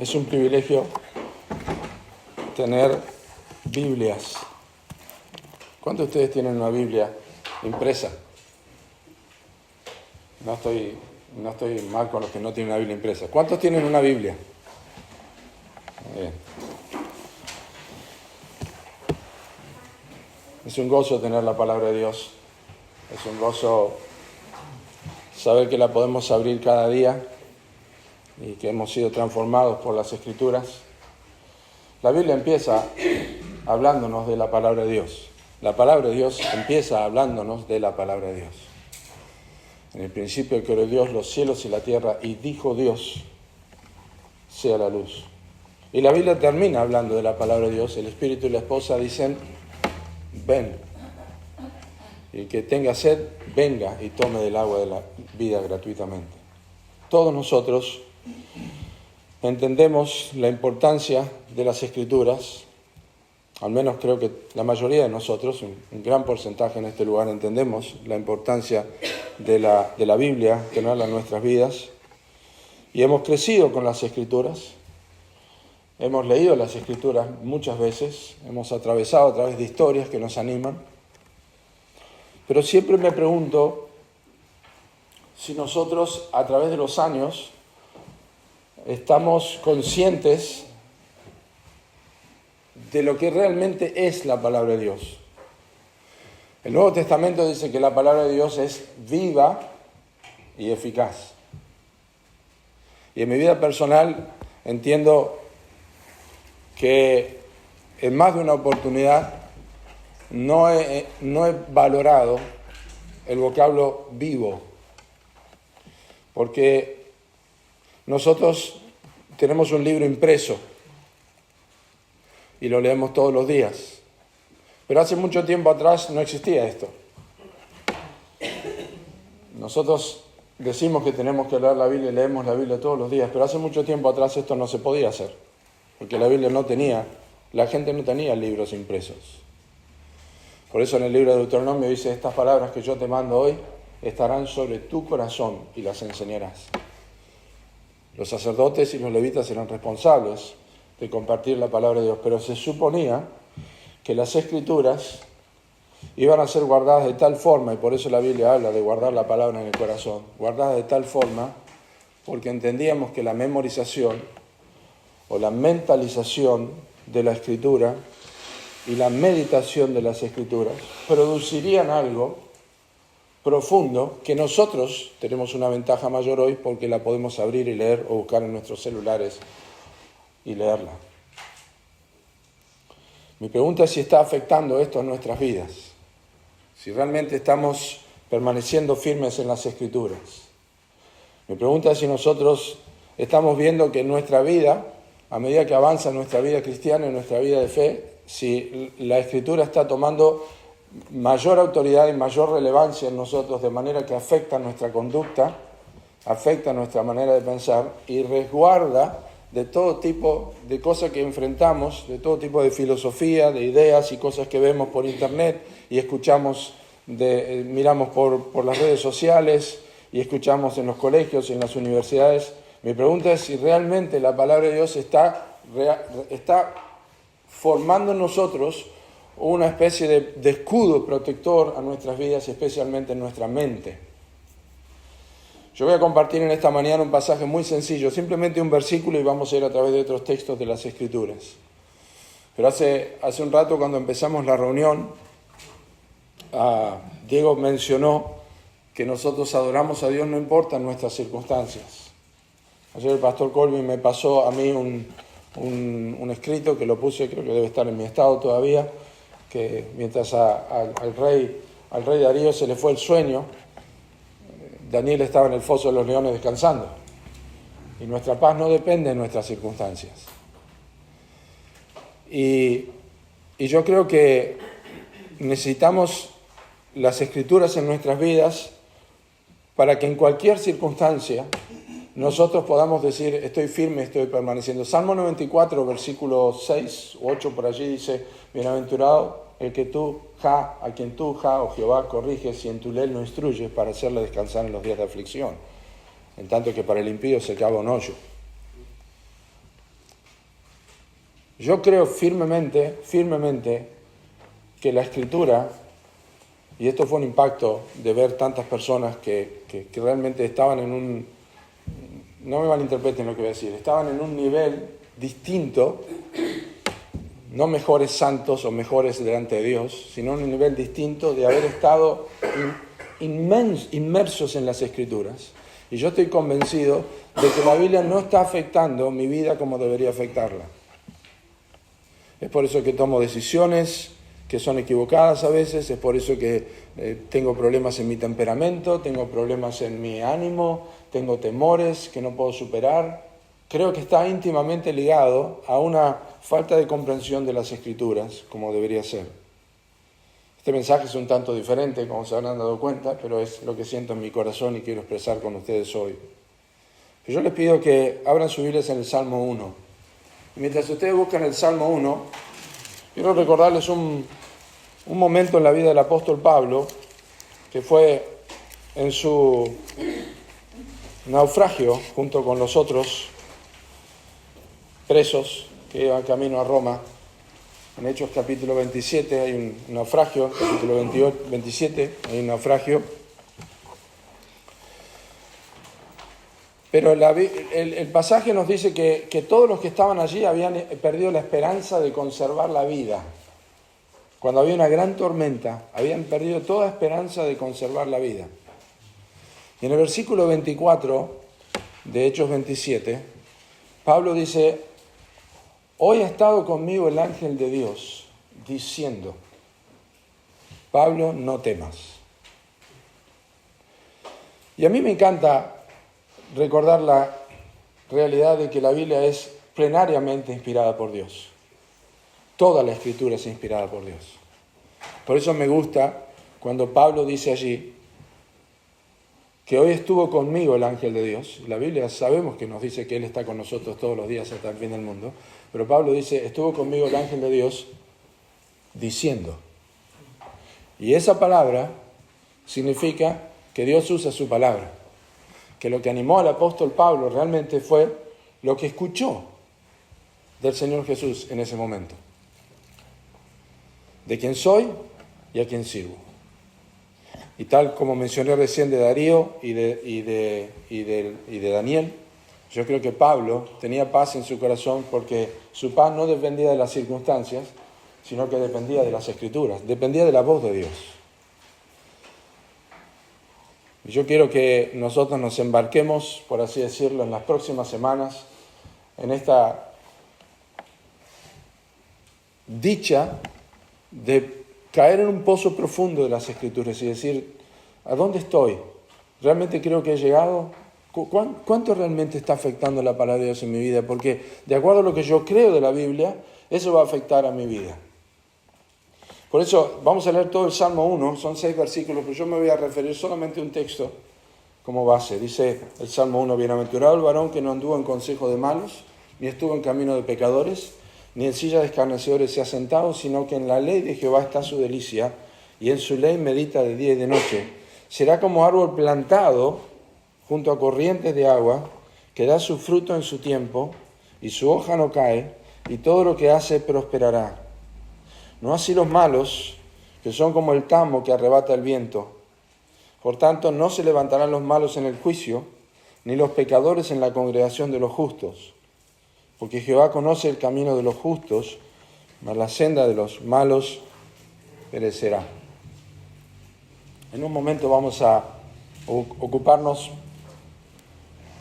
Es un privilegio tener Biblias. ¿Cuántos de ustedes tienen una Biblia impresa? No estoy mal con los que no tienen una Biblia impresa. ¿Cuántos tienen una Biblia? Bien. Es un gozo tener la palabra de Dios. Es un gozo saber que la podemos abrir cada día y que hemos sido transformados por las Escrituras. La Biblia empieza hablándonos de la palabra de Dios. La palabra de Dios empieza hablándonos de la palabra de Dios. En el principio creó Dios los cielos y la tierra y dijo Dios, sea la luz. Y la Biblia termina hablando de la palabra de Dios. El Espíritu y la esposa dicen, ven. Y el que tenga sed, venga y tome del agua de la vida gratuitamente. Todos nosotros entendemos la importancia de las Escrituras, al menos creo que la mayoría de nosotros, un gran porcentaje en este lugar, entendemos la importancia de la Biblia, tenerla en nuestras vidas, y hemos crecido con las Escrituras, hemos leído las Escrituras muchas veces, hemos atravesado a través de historias que nos animan, pero siempre me pregunto si nosotros a través de los años estamos conscientes de lo que realmente es la palabra de Dios. El Nuevo Testamento dice que la palabra de Dios es viva y eficaz. Y en mi vida personal entiendo que en más de una oportunidad no he valorado el vocablo vivo, porque nosotros tenemos un libro impreso y lo leemos todos los días. Pero hace mucho tiempo atrás no existía esto. Nosotros decimos que tenemos que leer la Biblia y leemos la Biblia todos los días, pero hace mucho tiempo atrás esto no se podía hacer, porque la gente no tenía libros impresos. Por eso en el libro de Deuteronomio dice, estas palabras que yo te mando hoy estarán sobre tu corazón y las enseñarás. Los sacerdotes y los levitas eran responsables de compartir la palabra de Dios, pero se suponía que las Escrituras iban a ser guardadas de tal forma, y por eso la Biblia habla de guardar la palabra en el corazón, guardadas de tal forma porque entendíamos que la memorización o la mentalización de la Escritura y la meditación de las Escrituras producirían algo profundo que nosotros tenemos una ventaja mayor hoy porque la podemos abrir y leer o buscar en nuestros celulares y leerla. Mi pregunta es si está afectando esto en nuestras vidas, si realmente estamos permaneciendo firmes en las Escrituras. Mi pregunta es si nosotros estamos viendo que en nuestra vida, a medida que avanza nuestra vida cristiana, en nuestra vida de fe, si la Escritura está tomando mayor autoridad y mayor relevancia en nosotros, de manera que afecta nuestra conducta, afecta nuestra manera de pensar y resguarda de todo tipo de cosas que enfrentamos, de todo tipo de filosofía, de ideas y cosas que vemos por internet y escuchamos, miramos por las redes sociales y escuchamos en los colegios y en las universidades. Mi pregunta es si realmente la palabra de Dios está formando en nosotros una especie de escudo protector a nuestras vidas, especialmente en nuestra mente. Yo voy a compartir en esta mañana un pasaje muy sencillo, simplemente un versículo, y vamos a ir a través de otros textos de las Escrituras. Pero hace un rato, cuando empezamos la reunión, Diego mencionó que nosotros adoramos a Dios no importa nuestras circunstancias. Ayer el pastor Colvin me pasó a mí un escrito que lo puse, creo que debe estar en mi estado todavía, que mientras al rey Darío se le fue el sueño, Daniel estaba en el foso de los leones descansando. Y nuestra paz no depende de nuestras circunstancias. Y yo creo que necesitamos las Escrituras en nuestras vidas para que en cualquier circunstancia nosotros podamos decir, estoy firme, estoy permaneciendo. Salmo 94, versículo 6 o 8 por allí dice, bienaventurado el que a quien tú, oh Jehová, corriges y en tu ley lo instruyes para hacerle descansar en los días de aflicción, en tanto que para el impío se cava un hoyo. Yo creo firmemente que la Escritura, y esto fue un impacto de ver tantas personas que realmente estaban en un, no me malinterpreten lo que voy a decir, estaban en un nivel distinto, no mejores santos o mejores delante de Dios, sino en un nivel distinto de haber estado inmersos en las Escrituras. Y yo estoy convencido de que la Biblia no está afectando mi vida como debería afectarla. Es por eso que tomo decisiones que son equivocadas a veces, es por eso que tengo problemas en mi temperamento, tengo problemas en mi ánimo, tengo temores que no puedo superar. Creo que está íntimamente ligado a una falta de comprensión de las Escrituras, como debería ser. Este mensaje es un tanto diferente, como se habrán dado cuenta, pero es lo que siento en mi corazón y quiero expresar con ustedes hoy. Yo les pido que abran sus Biblias en el Salmo 1. Y mientras ustedes buscan el Salmo 1, quiero recordarles un momento en la vida del apóstol Pablo, que fue en su naufragio junto con los otros presos que iban camino a Roma. En Hechos capítulo 27 hay un naufragio, capítulo 27 hay un naufragio. Pero el pasaje nos dice que todos los que estaban allí habían perdido la esperanza de conservar la vida. Cuando había una gran tormenta, habían perdido toda esperanza de conservar la vida. Y en el versículo 24 de Hechos 27, Pablo dice: hoy ha estado conmigo el ángel de Dios, diciendo, Pablo, no temas. Y a mí me encanta recordar la realidad de que la Biblia es plenariamente inspirada por Dios. Toda la Escritura es inspirada por Dios. Por eso me gusta cuando Pablo dice allí que hoy estuvo conmigo el ángel de Dios. La Biblia sabemos que nos dice que Él está con nosotros todos los días hasta el fin del mundo. Pero Pablo dice, estuvo conmigo el ángel de Dios diciendo. Y esa palabra significa que Dios usa su palabra. Que lo que animó al apóstol Pablo realmente fue lo que escuchó del Señor Jesús en ese momento. De quién soy y a quién sirvo. Y tal como mencioné recién de Darío y de Daniel, yo creo que Pablo tenía paz en su corazón porque su paz no dependía de las circunstancias, sino que dependía de las Escrituras, dependía de la voz de Dios. Yo quiero que nosotros nos embarquemos, por así decirlo, en las próximas semanas, en esta dicha de caer en un pozo profundo de las Escrituras y decir, ¿a dónde estoy? ¿Realmente creo que he llegado? ¿Cuánto realmente está afectando la palabra de Dios en mi vida? Porque de acuerdo a lo que yo creo de la Biblia, eso va a afectar a mi vida. Por eso vamos a leer todo el Salmo 1, son 6 versículos, pero yo me voy a referir solamente a un texto como base. Dice el Salmo 1, bienaventurado el varón que no anduvo en consejo de malos, ni estuvo en camino de pecadores, ni en silla de escarnecedores se ha sentado, sino que en la ley de Jehová está su delicia, y en su ley medita de día y de noche. Será como árbol plantado junto a corrientes de agua, que da su fruto en su tiempo, y su hoja no cae, y todo lo que hace prosperará. No así los malos, que son como el tamo que arrebata el viento. Por tanto, no se levantarán los malos en el juicio, ni los pecadores en la congregación de los justos. Porque Jehová conoce el camino de los justos, mas la senda de los malos perecerá. En un momento vamos a ocuparnos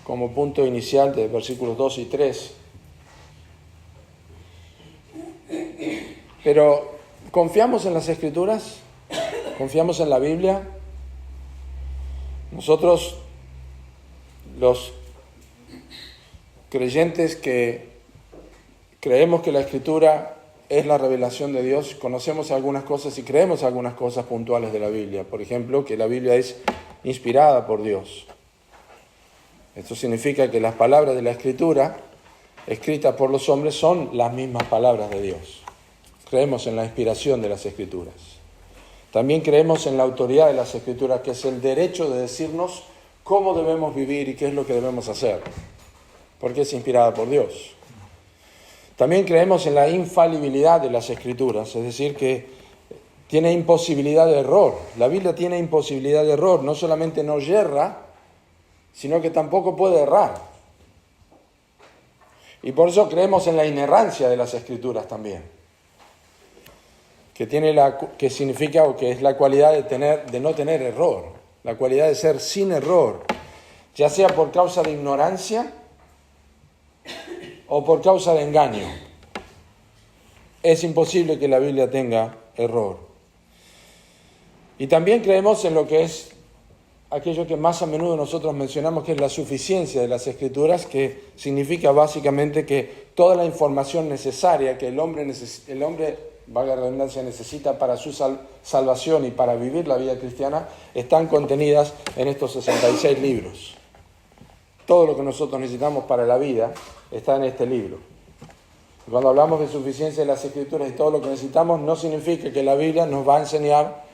como punto inicial de versículos 2 y 3. Pero, ¿confiamos en las Escrituras? ¿Confiamos en la Biblia? Nosotros, los creyentes que creemos que la Escritura es la revelación de Dios, conocemos algunas cosas y creemos algunas cosas puntuales de la Biblia. Por ejemplo, que la Biblia es inspirada por Dios. Esto significa que las palabras de la Escritura, escritas por los hombres, son las mismas palabras de Dios. Creemos en la inspiración de las Escrituras. También creemos en la autoridad de las Escrituras, que es el derecho de decirnos cómo debemos vivir y qué es lo que debemos hacer, porque es inspirada por Dios. También creemos en la infalibilidad de las Escrituras, es decir, que tiene imposibilidad de error. La Biblia tiene imposibilidad de error, no solamente no yerra, sino que tampoco puede errar. Y por eso creemos en la inerrancia de las Escrituras también, que significa o que es la cualidad de no tener error, la cualidad de ser sin error, ya sea por causa de ignorancia o por causa de engaño. Es imposible que la Biblia tenga error. Y también creemos en lo que es aquello que más a menudo nosotros mencionamos, que es la suficiencia de las Escrituras, que significa básicamente que toda la información necesaria que el hombre, valga la redundancia, necesita para su salvación y para vivir la vida cristiana, están contenidas en estos 66 libros. Todo lo que nosotros necesitamos para la vida está en este libro. Cuando hablamos de suficiencia de las Escrituras y todo lo que necesitamos, no significa que la Biblia nos va a enseñar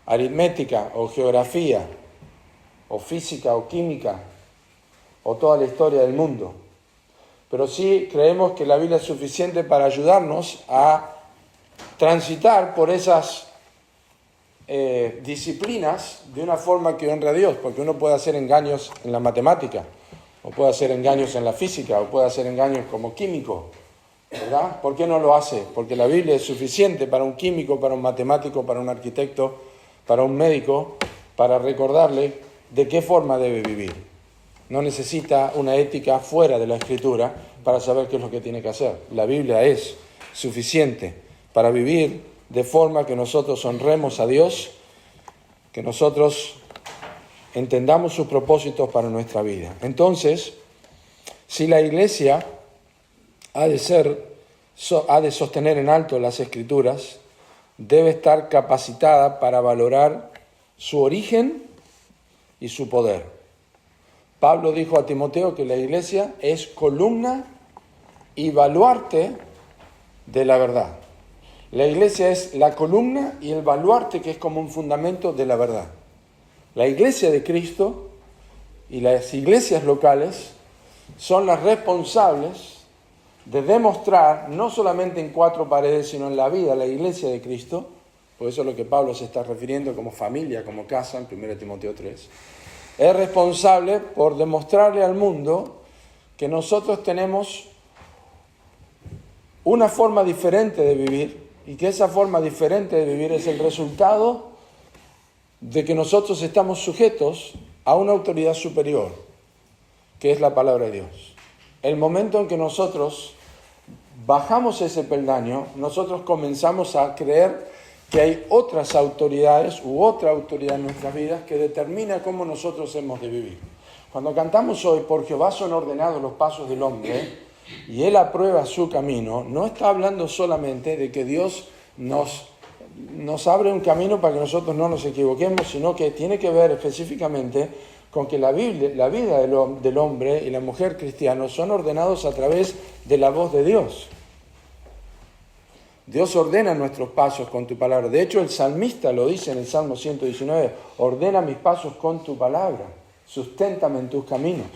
aritmética o geografía o física o química o toda la historia del mundo. Pero sí creemos que la Biblia es suficiente para ayudarnos a transitar por esas disciplinas de una forma que honre a Dios, porque uno puede hacer engaños en la matemática, o puede hacer engaños en la física, o puede hacer engaños como químico, ¿verdad? ¿Por qué no lo hace? Porque la Biblia es suficiente para un químico, para un matemático, para un arquitecto, para un médico, para recordarle de qué forma debe vivir. No necesita una ética fuera de la Escritura para saber qué es lo que tiene que hacer. La Biblia es suficiente para vivir de forma que nosotros honremos a Dios, que nosotros entendamos sus propósitos para nuestra vida. Entonces, si la Iglesia ha de sostener en alto las Escrituras, debe estar capacitada para valorar su origen y su poder. Pablo dijo a Timoteo que la Iglesia es columna y baluarte de la verdad. La Iglesia es la columna y el baluarte que es como un fundamento de la verdad. La Iglesia de Cristo y las iglesias locales son las responsables de demostrar, no solamente en cuatro paredes, sino en la vida, la Iglesia de Cristo, por eso es lo que Pablo se está refiriendo como familia, como casa, en 1 Timoteo 3, es responsable por demostrarle al mundo que nosotros tenemos una forma diferente de vivir y que esa forma diferente de vivir es el resultado de que nosotros estamos sujetos a una autoridad superior, que es la palabra de Dios. El momento en que nosotros bajamos ese peldaño, nosotros comenzamos a creer que hay otras autoridades u otra autoridad en nuestras vidas que determina cómo nosotros hemos de vivir. Cuando cantamos hoy, por Jehová son ordenados los pasos del hombre y Él aprueba su camino, no está hablando solamente de que Dios nos abre un camino para que nosotros no nos equivoquemos, sino que tiene que ver específicamente con que la vida del hombre y la mujer cristianos son ordenados a través de la voz de Dios. Dios ordena nuestros pasos con tu palabra. De hecho, el salmista lo dice en el Salmo 119, ordena mis pasos con tu palabra, susténtame en tus caminos.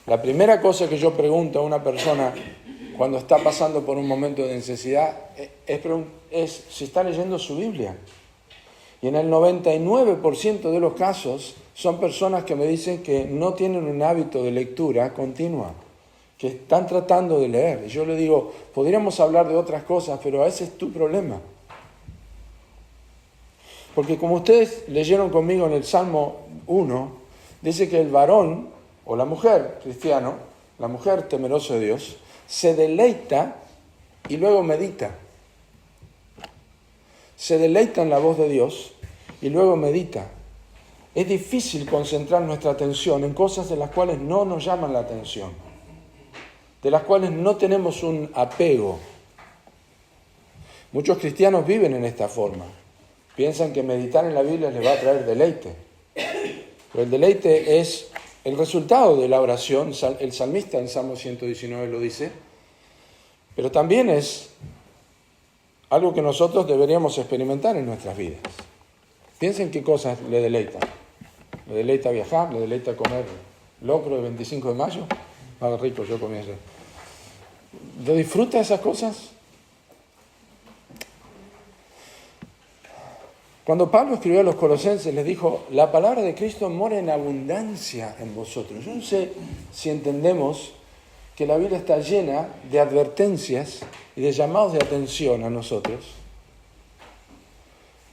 La primera cosa que yo pregunto a una persona cuando está pasando por un momento de necesidad es si está leyendo su Biblia. Y en el 99% de los casos son personas que me dicen que no tienen un hábito de lectura continua, que están tratando de leer. Y yo le digo, podríamos hablar de otras cosas, pero ese es tu problema. Porque como ustedes leyeron conmigo en el Salmo 1, dice que el varón o la mujer cristiano, la mujer temerosa de Dios, se deleita y luego medita. Se deleita en la voz de Dios y luego medita. Es difícil concentrar nuestra atención en cosas de las cuales no nos llaman la atención, de las cuales no tenemos un apego. Muchos cristianos viven en esta forma. Piensan que meditar en la Biblia les va a traer deleite. Pero el deleite es el resultado de la oración. El salmista en Salmo 119 lo dice. Pero también es algo que nosotros deberíamos experimentar en nuestras vidas. Piensen qué cosas le deleitan. ¿Le deleita viajar? ¿Le deleita comer locro el 25 de mayo? Más rico, yo comí ayer. ¿Lo disfruta esas cosas? Cuando Pablo escribió a los Colosenses, les dijo, la palabra de Cristo mora en abundancia en vosotros. Yo no sé si entendemos que la Biblia está llena de advertencias y de llamados de atención a nosotros,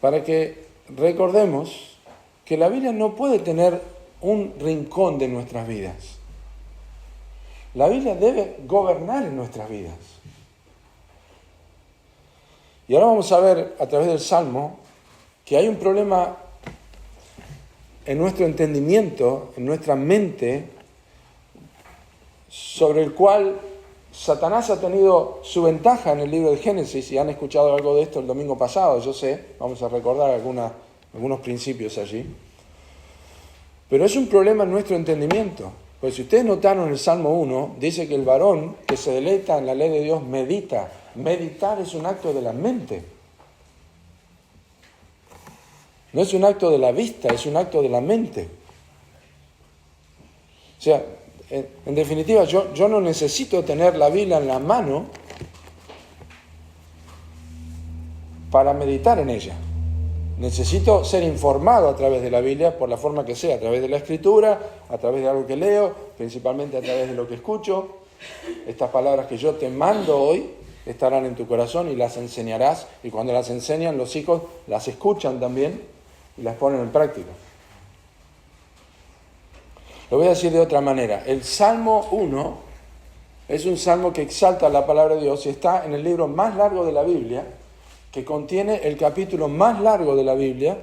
para que recordemos que la Biblia no puede tener un rincón de nuestras vidas. La Biblia debe gobernar en nuestras vidas. Y ahora vamos a ver a través del Salmo que hay un problema en nuestro entendimiento, en nuestra mente, sobre el cual Satanás ha tenido su ventaja en el libro de Génesis, y han escuchado algo de esto el domingo pasado, yo sé, vamos a recordar algunos principios allí. Pero es un problema en nuestro entendimiento, pues si ustedes notaron el Salmo 1, dice que el varón que se deleita en la ley de Dios medita. Meditar es un acto de la mente. No es un acto de la vista, es un acto de la mente. O sea, en definitiva, yo no necesito tener la Biblia en la mano para meditar en ella. Necesito ser informado a través de la Biblia, por la forma que sea, a través de la Escritura, a través de algo que leo, principalmente a través de lo que escucho. Estas palabras que yo te mando hoy estarán en tu corazón y las enseñarás, y cuando las enseñan los hijos las escuchan también y las ponen en práctica. Lo voy a decir de otra manera. El Salmo 1 es un salmo que exalta la palabra de Dios y está en el libro más largo de la Biblia, que contiene el capítulo más largo de la Biblia,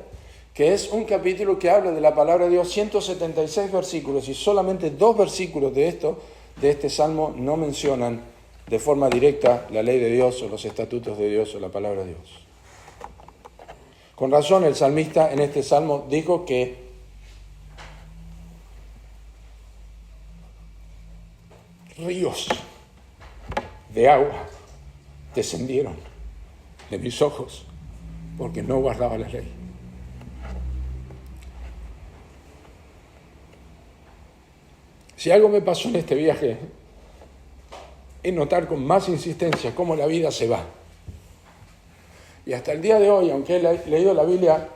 que es un capítulo que habla de la palabra de Dios, 176 versículos, y solamente 2 versículos de este salmo no mencionan de forma directa la ley de Dios o los estatutos de Dios o la palabra de Dios. Con razón el salmista en este salmo dijo que ríos de agua descendieron de mis ojos porque no guardaba la ley. Si algo me pasó en este viaje es notar con más insistencia cómo la vida se va. Y hasta el día de hoy, aunque he leído la Biblia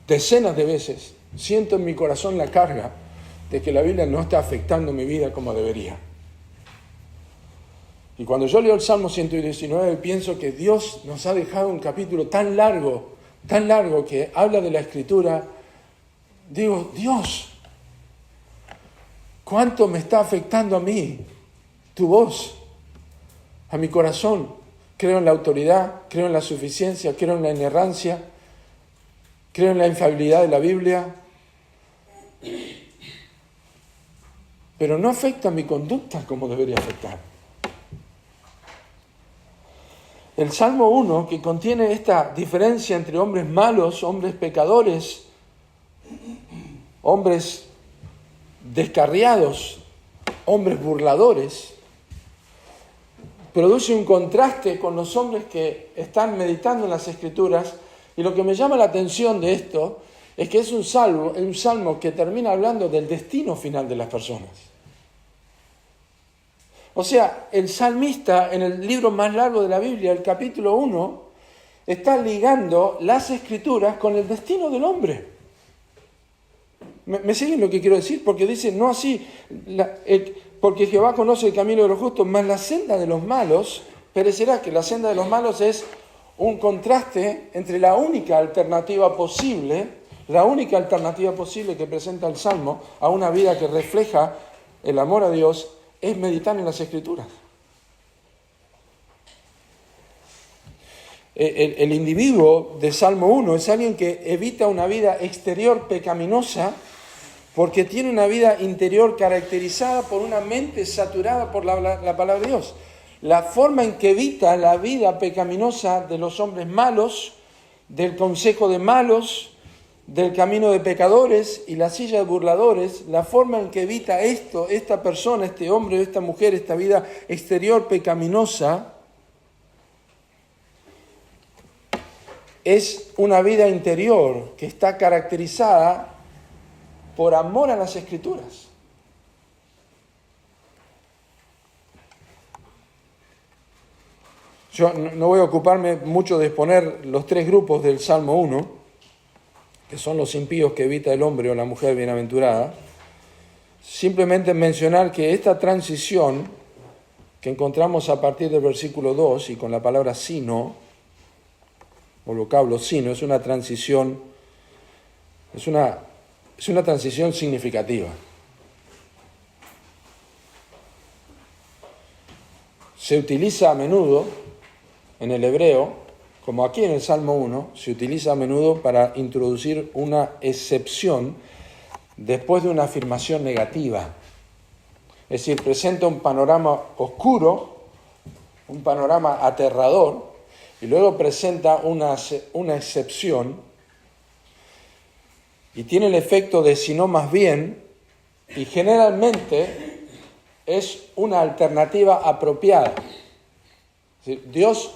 decenas de veces, siento en mi corazón la carga de que la Biblia no está afectando mi vida como debería. Y cuando yo leo el Salmo 119, pienso que Dios nos ha dejado un capítulo tan largo que habla de la Escritura. Digo, Dios, ¿cuánto me está afectando a mí tu voz, a mi corazón? Creo en la autoridad, creo en la suficiencia, creo en la inerrancia, creo en la infalibilidad de la Biblia, pero no afecta mi conducta como debería afectar. El Salmo 1, que contiene esta diferencia entre hombres malos, hombres pecadores, hombres descarriados, hombres burladores, produce un contraste con los hombres que están meditando en las Escrituras, y lo que me llama la atención de esto es que es un salmo que termina hablando del destino final de las personas. O sea, el salmista en el libro más largo de la Biblia, el capítulo 1, está ligando las Escrituras con el destino del hombre. ¿Me siguen lo que quiero decir? Porque dice, no así, porque Jehová conoce el camino de los justos, mas la senda de los malos perecerá. Que la senda de los malos es un contraste entre la única alternativa posible que presenta el Salmo a una vida que refleja el amor a Dios, es meditar en las Escrituras. El individuo de Salmo 1 es alguien que evita una vida exterior pecaminosa porque tiene una vida interior caracterizada por una mente saturada por la palabra de Dios. La forma en que evita la vida pecaminosa de los hombres malos, del consejo de malos, del camino de pecadores y la silla de burladores, la forma en que evita esta persona, este hombre o esta mujer, esta vida exterior pecaminosa, es una vida interior que está caracterizada por amor a las Escrituras. Yo no voy a ocuparme mucho de exponer los tres grupos del Salmo 1, que son los impíos que evita el hombre o la mujer bienaventurada. Simplemente mencionar que esta transición que encontramos a partir del versículo 2 y con la palabra sino, o vocablo sino, es una transición, es una transición significativa. Se utiliza a menudo en el hebreo, como aquí en el Salmo 1, se utiliza a menudo para introducir una excepción después de una afirmación negativa. Es decir, presenta un panorama oscuro, un panorama aterrador, y luego presenta una excepción, y tiene el efecto de si no más bien, y generalmente es una alternativa apropiada. Es decir, Dios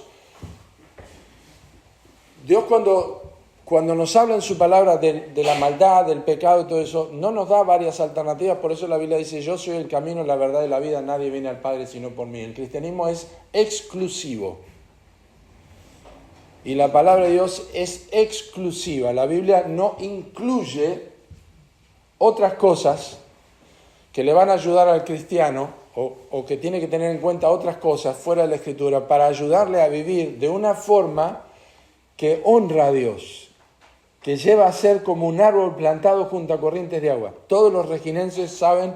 cuando nos habla en su palabra de la maldad, del pecado y todo eso, no nos da varias alternativas. Por eso la Biblia dice, yo soy el camino, la verdad y la vida, nadie viene al Padre sino por mí. El cristianismo es exclusivo. Y la palabra de Dios es exclusiva. La Biblia no incluye otras cosas que le van a ayudar al cristiano o que tiene que tener en cuenta otras cosas fuera de la Escritura para ayudarle a vivir de una forma que honra a Dios, que lleva a ser como un árbol plantado junto a corrientes de agua. Todos los reginenses saben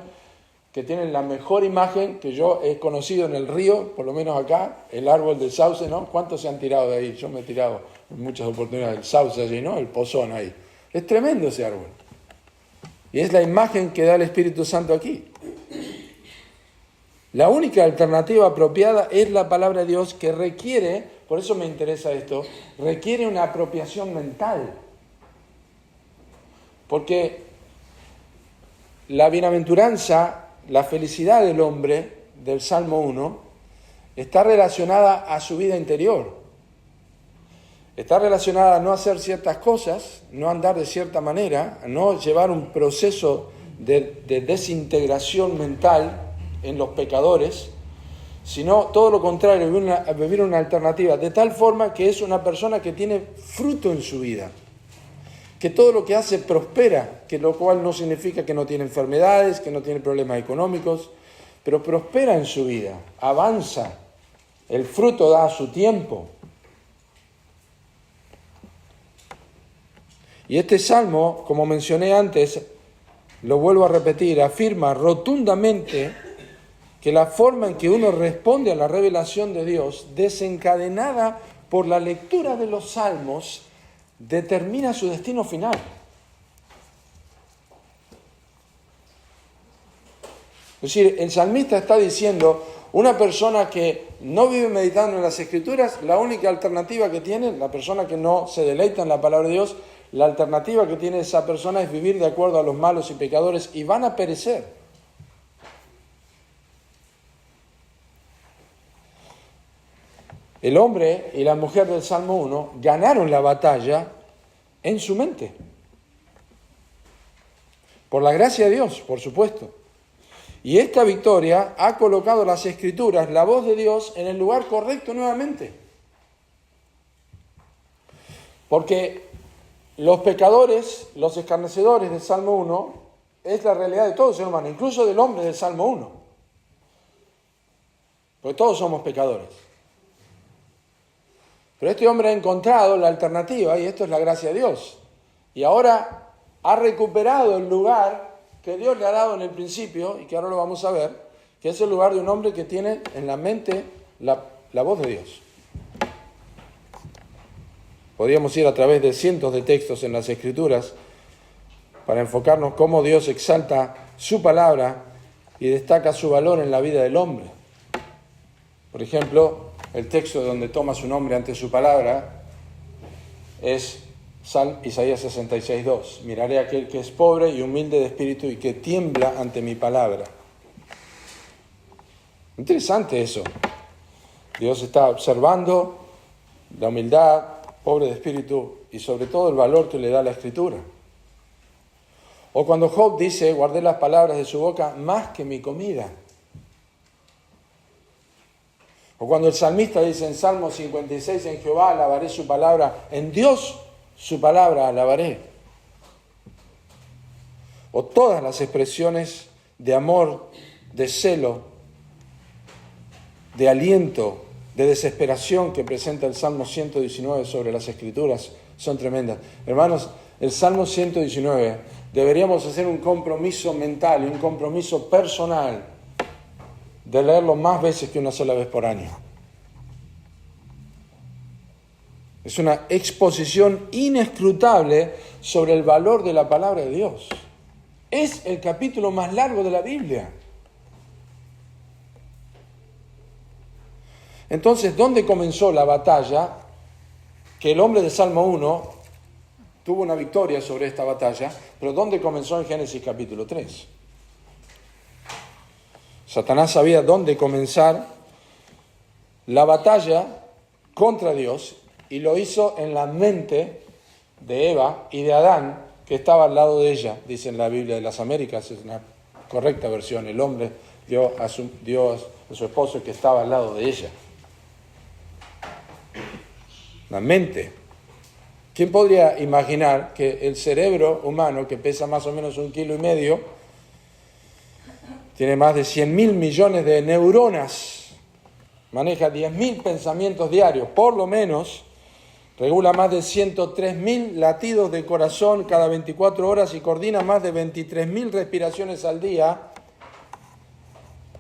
que tienen la mejor imagen que yo he conocido en el río, por lo menos acá, el árbol del sauce, ¿no? ¿Cuántos se han tirado de ahí? Yo me he tirado en muchas oportunidades, el sauce allí, ¿no? El pozón ahí. Es tremendo ese árbol. Y es la imagen que da el Espíritu Santo aquí. La única alternativa apropiada es la palabra de Dios, que requiere, por eso me interesa esto, requiere una apropiación mental. Porque la bienaventuranza, la felicidad del hombre del Salmo 1 está relacionada a su vida interior. Está relacionada a no hacer ciertas cosas, no andar de cierta manera, a no llevar un proceso de desintegración mental en los pecadores, sino todo lo contrario, vivir una alternativa, de tal forma que es una persona que tiene fruto en su vida, que todo lo que hace prospera, que lo cual no significa que no tiene enfermedades, que no tiene problemas económicos, pero prospera en su vida, avanza, el fruto da a su tiempo. Y este salmo, como mencioné antes, lo vuelvo a repetir, afirma rotundamente que la forma en que uno responde a la revelación de Dios, desencadenada por la lectura de los salmos, determina su destino final. Es decir, el salmista está diciendo, una persona que no vive meditando en las Escrituras, la única alternativa que tiene, la persona que no se deleita en la palabra de Dios, la alternativa que tiene esa persona es vivir de acuerdo a los malos y pecadores, y van a perecer. El hombre y la mujer del Salmo 1 ganaron la batalla en su mente. Por la gracia de Dios, por supuesto. Y esta victoria ha colocado las Escrituras, la voz de Dios, en el lugar correcto nuevamente. Porque los pecadores, los escarnecedores del Salmo 1, es la realidad de todo ser humano, incluso del hombre del Salmo 1. Porque todos somos pecadores. Pero este hombre ha encontrado la alternativa, y esto es la gracia de Dios. Y ahora ha recuperado el lugar que Dios le ha dado en el principio, y que ahora lo vamos a ver, que es el lugar de un hombre que tiene en la mente la voz de Dios. Podríamos ir a través de cientos de textos en las Escrituras para enfocarnos cómo Dios exalta su palabra y destaca su valor en la vida del hombre. Por ejemplo, el texto donde toma su nombre ante su palabra es Isaías 66:2. Miraré a aquel que es pobre y humilde de espíritu y que tiembla ante mi palabra. Interesante eso. Dios está observando la humildad, pobre de espíritu y sobre todo el valor que le da la Escritura. O cuando Job dice, guardé las palabras de su boca más que mi comida. O cuando el salmista dice en Salmo 56, en Jehová alabaré su palabra, en Dios su palabra alabaré. O todas las expresiones de amor, de celo, de aliento, de desesperación que presenta el Salmo 119 sobre las Escrituras son tremendas. Hermanos, el Salmo 119 deberíamos hacer un compromiso mental y un compromiso personal de leerlo más veces que una sola vez por año. Es una exposición inescrutable sobre el valor de la palabra de Dios. Es el capítulo más largo de la Biblia. Entonces, ¿dónde comenzó la batalla? Que el hombre de Salmo 1 tuvo una victoria sobre esta batalla, pero ¿dónde comenzó en Génesis capítulo 3? Satanás sabía dónde comenzar la batalla contra Dios y lo hizo en la mente de Eva y de Adán, que estaba al lado de ella. Dice en la Biblia de las Américas, es una correcta versión, el hombre dio a su esposo que estaba al lado de ella. La mente. ¿Quién podría imaginar que el cerebro humano, que pesa más o menos 1,5 kilos, tiene más de 100.000 millones de neuronas, maneja 10.000 pensamientos diarios, por lo menos, regula más de 103.000 latidos de corazón cada 24 horas y coordina más de 23.000 respiraciones al día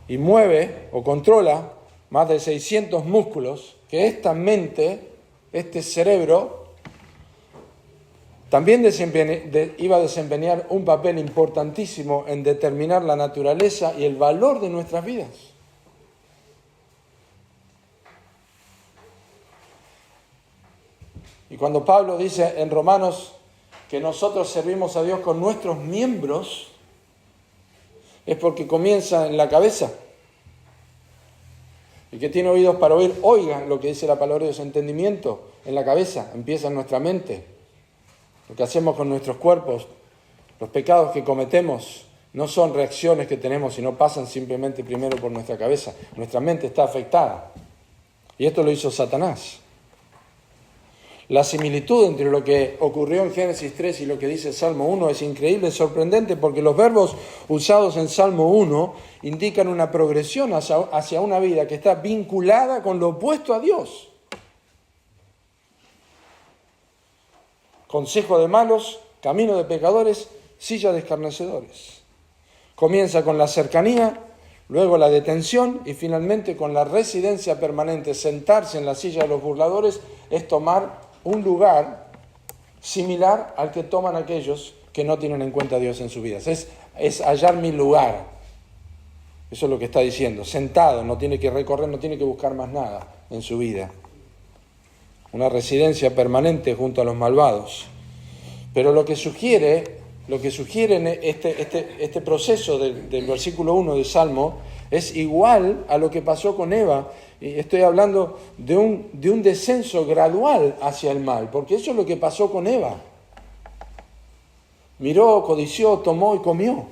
y mueve o controla más de 600 músculos, que esta mente, este cerebro, también iba a desempeñar un papel importantísimo en determinar la naturaleza y el valor de nuestras vidas. Y cuando Pablo dice en Romanos que nosotros servimos a Dios con nuestros miembros, es porque comienza en la cabeza. El que tiene oídos para oír, oiga lo que dice la palabra de Dios. Entendimiento en la cabeza, empieza en nuestra mente. Lo que hacemos con nuestros cuerpos, los pecados que cometemos, no son reacciones que tenemos, sino pasan simplemente primero por nuestra cabeza. Nuestra mente está afectada. Y esto lo hizo Satanás. La similitud entre lo que ocurrió en Génesis 3 y lo que dice Salmo 1 es increíble, es sorprendente, porque los verbos usados en Salmo 1 indican una progresión hacia una vida que está vinculada con lo opuesto a Dios. Consejo de malos, camino de pecadores, silla de escarnecedores. Comienza con la cercanía, luego la detención y finalmente con la residencia permanente. Sentarse en la silla de los burladores es tomar un lugar similar al que toman aquellos que no tienen en cuenta a Dios en sus vidas. Es hallar mi lugar. Eso es lo que está diciendo. Sentado, no tiene que recorrer, no tiene que buscar más nada en su vida. Una residencia permanente junto a los malvados. Pero lo que sugiere este proceso del versículo 1 del Salmo es igual a lo que pasó con Eva. Y estoy hablando de un descenso gradual hacia el mal, porque eso es lo que pasó con Eva. Miró, codició, tomó y comió.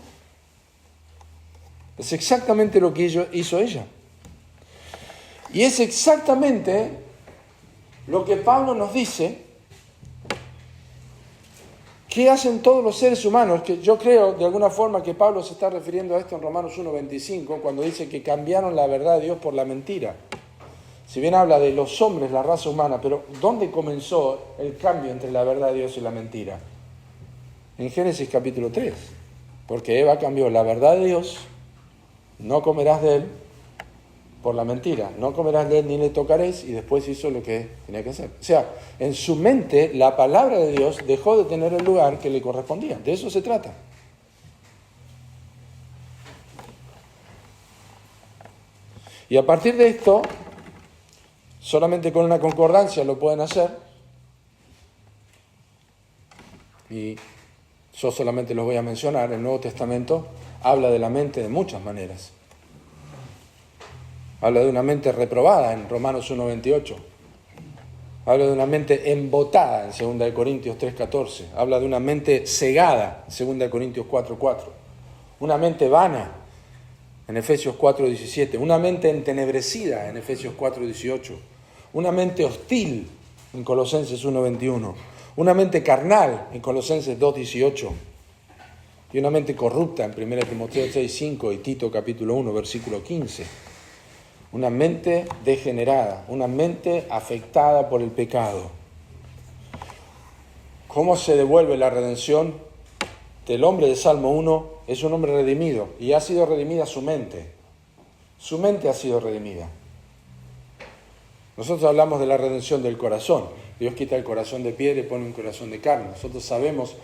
Es exactamente lo que hizo ella. Y es exactamente lo que Pablo nos dice que hacen todos los seres humanos, que yo creo de alguna forma que Pablo se está refiriendo a esto en Romanos 1:25, cuando dice que cambiaron la verdad de Dios por la mentira. Si bien habla de los hombres, la raza humana, pero ¿dónde comenzó el cambio entre la verdad de Dios y la mentira? En Génesis capítulo 3, porque Eva cambió la verdad de Dios, no comerás de él, por la mentira, no comerás de él ni le tocaréis, y después hizo lo que tenía que hacer. O sea, en su mente la palabra de Dios dejó de tener el lugar que le correspondía. De eso se trata. Y a partir de esto, solamente con una concordancia lo pueden hacer, y yo solamente los voy a mencionar. El Nuevo Testamento habla de la mente de muchas maneras. Habla de una mente reprobada en Romanos 1:28. Habla de una mente embotada en 2 Corintios 3:14. Habla de una mente cegada en 2 Corintios 4:4. Una mente vana en Efesios 4:17, una mente entenebrecida en Efesios 4:18, una mente hostil en Colosenses 1:21, una mente carnal en Colosenses 2:18 y una mente corrupta en 1 Timoteo 6:5 y Tito capítulo 1, versículo 15. Una mente degenerada, una mente afectada por el pecado. ¿Cómo se devuelve la redención del hombre de Salmo 1? Es un hombre redimido y ha sido redimida su mente. Su mente ha sido redimida. Nosotros hablamos de la redención del corazón. Dios quita el corazón de piedra y pone un corazón de carne. Nosotros sabemos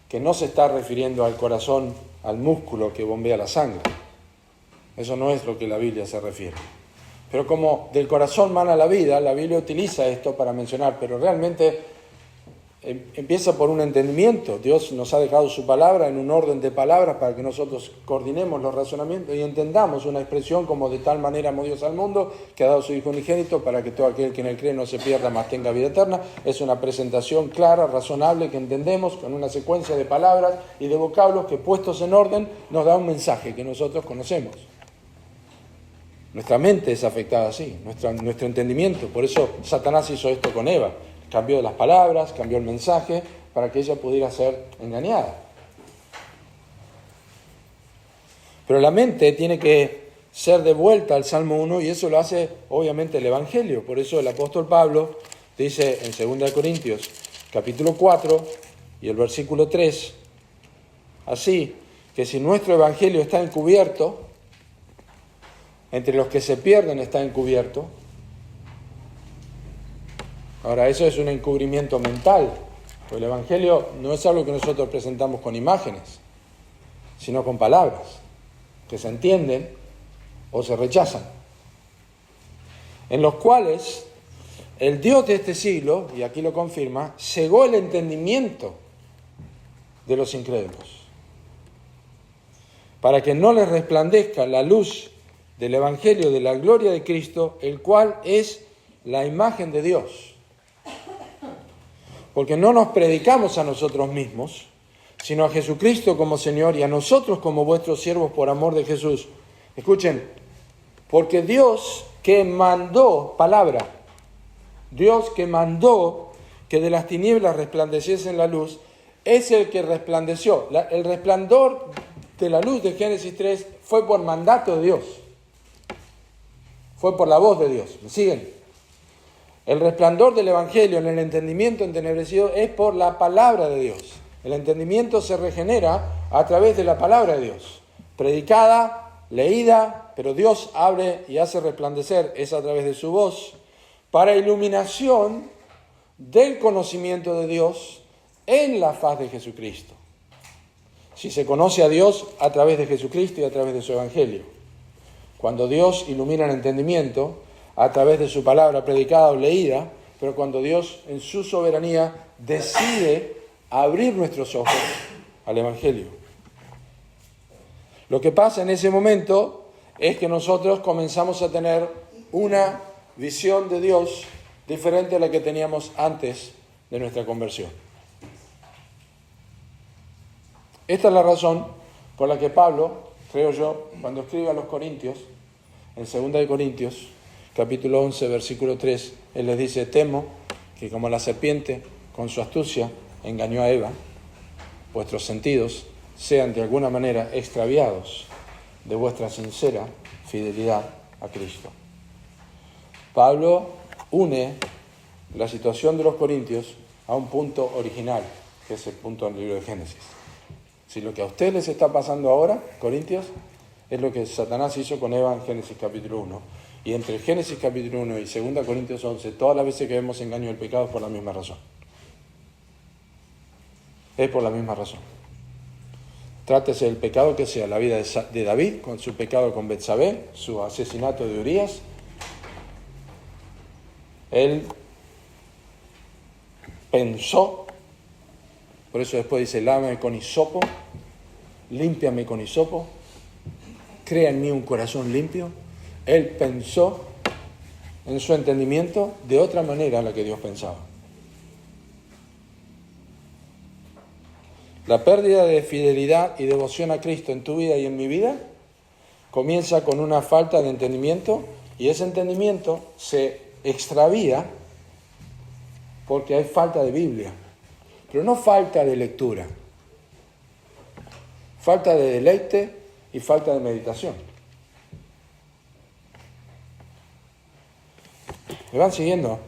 que no se está refiriendo al corazón, al músculo que bombea la sangre. Eso no es lo que la Biblia se refiere. Pero como del corazón mana la vida, la Biblia utiliza esto para mencionar, pero realmente empieza por un entendimiento. Dios nos ha dejado su palabra en un orden de palabras para que nosotros coordinemos los razonamientos y entendamos una expresión como de tal manera amó Dios al mundo que ha dado su Hijo unigénito para que todo aquel que en él cree no se pierda, mas tenga vida eterna. Es una presentación clara, razonable, que entendemos con una secuencia de palabras y de vocablos que puestos en orden nos da un mensaje que nosotros conocemos. Nuestra mente es afectada así, nuestro entendimiento. Por eso Satanás hizo esto con Eva. Cambió las palabras, cambió el mensaje para que ella pudiera ser engañada. Pero la mente tiene que ser devuelta al Salmo 1 y eso lo hace obviamente el Evangelio. Por eso el apóstol Pablo dice en 2 Corintios capítulo 4 y el versículo 3, así que si nuestro Evangelio está encubierto, entre los que se pierden está encubierto. Ahora, eso es un encubrimiento mental. Pues el Evangelio no es algo que nosotros presentamos con imágenes, sino con palabras, que se entienden o se rechazan. En los cuales el Dios de este siglo, y aquí lo confirma, cegó el entendimiento de los incrédulos, para que no les resplandezca la luz del Evangelio de la gloria de Cristo, el cual es la imagen de Dios. Porque no nos predicamos a nosotros mismos, sino a Jesucristo como Señor y a nosotros como vuestros siervos por amor de Jesús. Escuchen, porque Dios que mandó, palabra, Dios que mandó que de las tinieblas resplandeciese la luz, es el que resplandeció. El resplandor de la luz de Génesis 3 fue por mandato de Dios. Fue por la voz de Dios. ¿Me siguen? El resplandor del Evangelio en el entendimiento entenebrecido es por la palabra de Dios. El entendimiento se regenera a través de la palabra de Dios. Predicada, leída, pero Dios abre y hace resplandecer, es a través de su voz, para iluminación del conocimiento de Dios en la faz de Jesucristo. Si se conoce a Dios a través de Jesucristo y a través de su Evangelio. Cuando Dios ilumina el entendimiento, a través de su palabra predicada o leída, pero cuando Dios en su soberanía decide abrir nuestros ojos al Evangelio. Lo que pasa en ese momento es que nosotros comenzamos a tener una visión de Dios diferente a la que teníamos antes de nuestra conversión. Esta es la razón por la que Pablo, creo yo, cuando escribe a los Corintios, en 2 Corintios, capítulo 11, versículo 3, él les dice: temo que como la serpiente con su astucia engañó a Eva, vuestros sentidos sean de alguna manera extraviados de vuestra sincera fidelidad a Cristo. Pablo une la situación de los Corintios a un punto original, que es el punto del libro de Génesis. Si lo que a ustedes les está pasando ahora, Corintios, es lo que Satanás hizo con Eva en Génesis capítulo 1. Y entre Génesis capítulo 1 y 2 Corintios 11, todas las veces que vemos engaño del pecado es por la misma razón. Es por la misma razón. Trátese del pecado que sea, la vida de David, con su pecado con Betsabé, su asesinato de Urías. Él pensó, por eso después dice: lávame con hisopo, límpiame con hisopo, crea en mí un corazón limpio. Él pensó en su entendimiento de otra manera a la que Dios pensaba. La pérdida de fidelidad y devoción a Cristo en tu vida y en mi vida comienza con una falta de entendimiento y ese entendimiento se extravía porque hay falta de Biblia, pero no falta de lectura, falta de deleite y falta de meditación. ¿Me van siguiendo?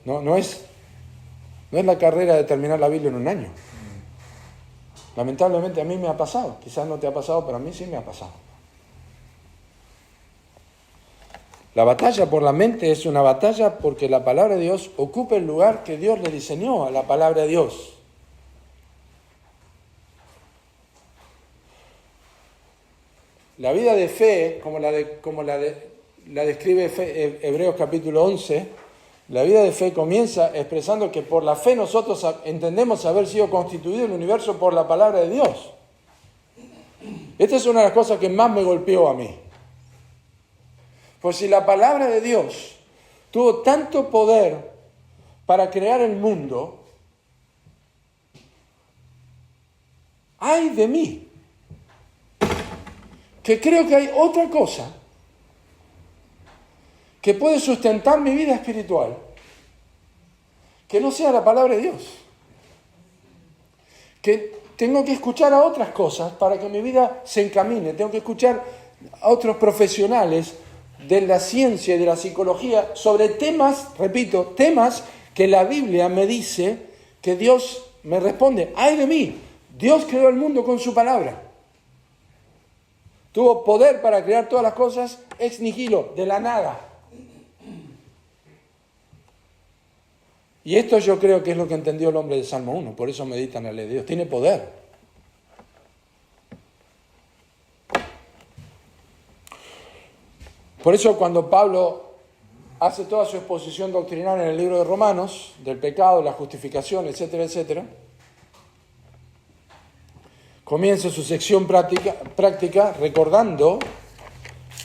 No es la carrera de terminar la Biblia en un año. Lamentablemente a mí me ha pasado, quizás no te ha pasado, pero a mí sí me ha pasado. La batalla por la mente es una batalla porque la palabra de Dios ocupa el lugar que Dios le diseñó a la palabra de Dios. La vida de fe, como la describe Hebreos capítulo 11, la vida de fe comienza expresando que por la fe nosotros entendemos haber sido constituido el universo por la palabra de Dios. Esta es una de las cosas que más me golpeó a mí. Pues si la palabra de Dios tuvo tanto poder para crear el mundo, ¡ay de mí! Que creo que hay otra cosa que puede sustentar mi vida espiritual, que no sea la palabra de Dios. Que tengo que escuchar a otras cosas para que mi vida se encamine. Tengo que escuchar a otros profesionales de la ciencia y de la psicología sobre temas, repito, temas que la Biblia me dice que Dios me responde. ¡Ay de mí! Dios creó el mundo con su palabra. Tuvo poder para crear todas las cosas ex nihilo, de la nada. Y esto yo creo que es lo que entendió el hombre de Salmo 1, por eso meditan la ley de Dios. Tiene poder. Por eso cuando Pablo hace toda su exposición doctrinal en el libro de Romanos, del pecado, la justificación, etcétera, etcétera, comienza su sección práctica recordando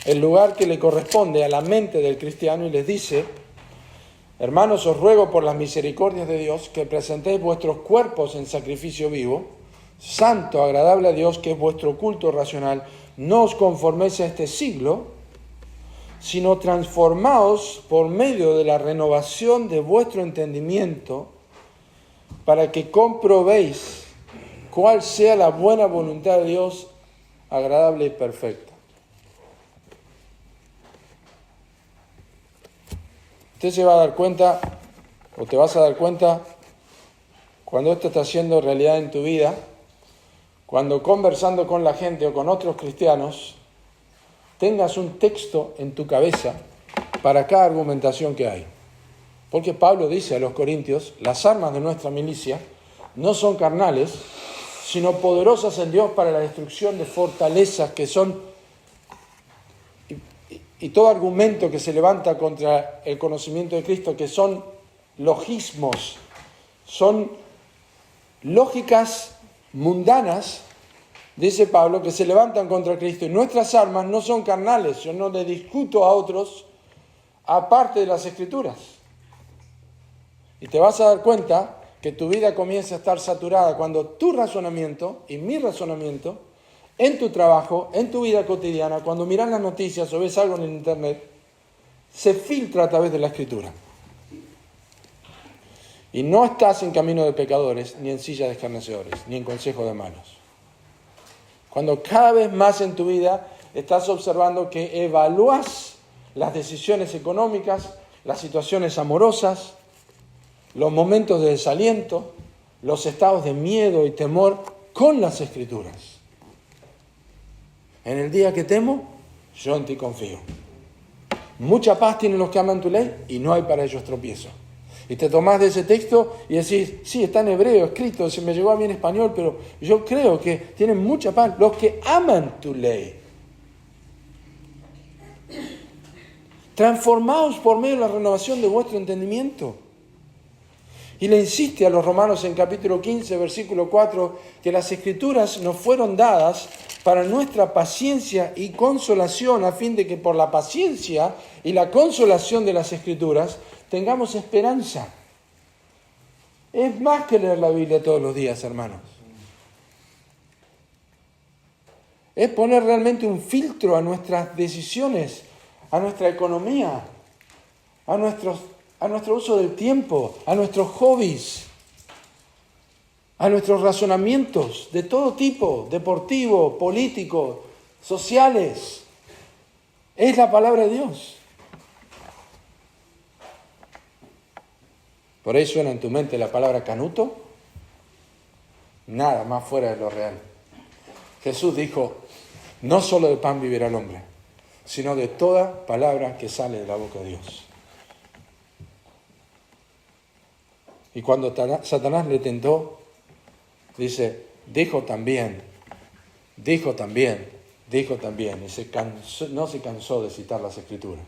el lugar que le corresponde a la mente del cristiano y les dice: hermanos, os ruego por las misericordias de Dios que presentéis vuestros cuerpos en sacrificio vivo, santo, agradable a Dios, que es vuestro culto racional. No os conforméis a este siglo, sino transformaos por medio de la renovación de vuestro entendimiento, para que comprobéis cuál sea la buena voluntad de Dios, agradable y perfecta. Usted se va a dar cuenta, o te vas a dar cuenta, cuando esto está siendo realidad en tu vida, cuando conversando con la gente o con otros cristianos, tengas un texto en tu cabeza para cada argumentación que hay. Porque Pablo dice a los Corintios: las armas de nuestra milicia no son carnales, sino poderosas en Dios para la destrucción de fortalezas que son, y todo argumento que se levanta contra el conocimiento de Cristo, que son logismos, son lógicas mundanas, dice Pablo, que se levantan contra Cristo. Y nuestras armas no son carnales. Yo no le discuto a otros aparte de las Escrituras. Y te vas a dar cuenta que tu vida comienza a estar saturada cuando tu razonamiento y mi razonamiento, en tu trabajo, en tu vida cotidiana, cuando miras las noticias o ves algo en el internet, se filtra a través de la Escritura. Y no estás en camino de pecadores, ni en silla de escarnecedores, ni en consejo de malos. Cuando cada vez más en tu vida estás observando que evalúas las decisiones económicas, las situaciones amorosas, los momentos de desaliento, los estados de miedo y temor con las Escrituras. En el día que temo, yo en ti confío. Mucha paz tienen los que aman tu ley y no hay para ellos tropiezo. Y te tomás de ese texto y decís: sí, está en hebreo escrito, se me llegó a mí en español, pero yo creo que tienen mucha paz los que aman tu ley. Transformaos por medio de la renovación de vuestro entendimiento. Y le insiste a los romanos en capítulo 15, versículo 4, que las Escrituras nos fueron dadas para nuestra paciencia y consolación, a fin de que por la paciencia y la consolación de las Escrituras tengamos esperanza. Es más que leer la Biblia todos los días, hermanos. Es poner realmente un filtro a nuestras decisiones, a nuestra economía, a nuestro uso del tiempo, a nuestros hobbies, a nuestros razonamientos de todo tipo, deportivo, político, sociales. Es la palabra de Dios. Por ahí suena en tu mente la palabra canuto. Nada más fuera de lo real. Jesús dijo, no solo de pan vivirá el hombre, sino de toda palabra que sale de la boca de Dios. Y cuando Satanás le tentó, dice, dijo también, y no se cansó de citar las Escrituras.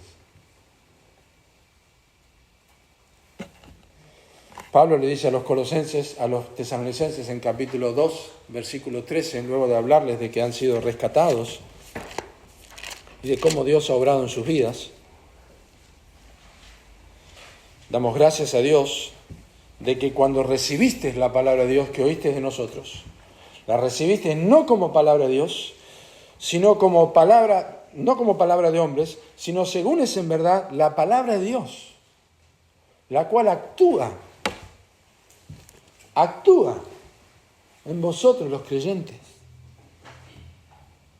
Pablo le dice a los colosenses, a los tesalonicenses en capítulo 2, versículo 13, luego de hablarles de que han sido rescatados y de cómo Dios ha obrado en sus vidas, damos gracias a Dios de que cuando recibiste la palabra de Dios que oíste de nosotros, la recibiste no como palabra de Dios, sino como palabra, no como palabra de hombres, sino según es en verdad la palabra de Dios, la cual actúa en vosotros los creyentes.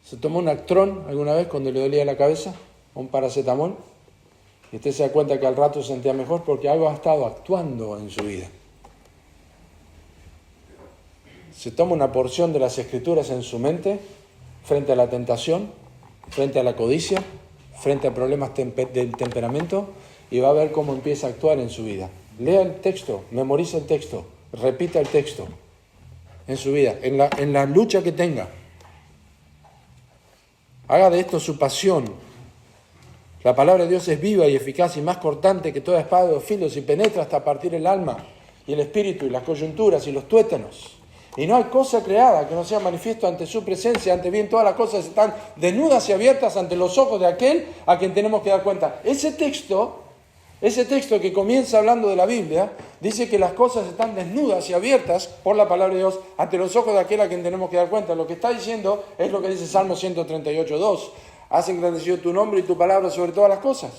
¿Se tomó un Actrón alguna vez cuando le dolía la cabeza? ¿Un paracetamol? Y usted se da cuenta que al rato se sentía mejor porque algo ha estado actuando en su vida. Se toma una porción de las Escrituras en su mente frente a la tentación, frente a la codicia, frente a problemas del temperamento y va a ver cómo empieza a actuar en su vida. Lea el texto, memoriza el texto, repita el texto en su vida, en la lucha que tenga. Haga de esto su pasión. La palabra de Dios es viva y eficaz y más cortante que toda espada de dos filos y penetra hasta partir el alma y el espíritu y las coyunturas y los tuétanos. Y no hay cosa creada que no sea manifiesto ante su presencia, ante bien todas las cosas están desnudas y abiertas ante los ojos de aquel a quien tenemos que dar cuenta. Ese texto que comienza hablando de la Biblia, dice que las cosas están desnudas y abiertas por la palabra de Dios ante los ojos de aquel a quien tenemos que dar cuenta. Lo que está diciendo es lo que dice Salmo 138:2. Has engrandecido tu nombre y tu palabra sobre todas las cosas.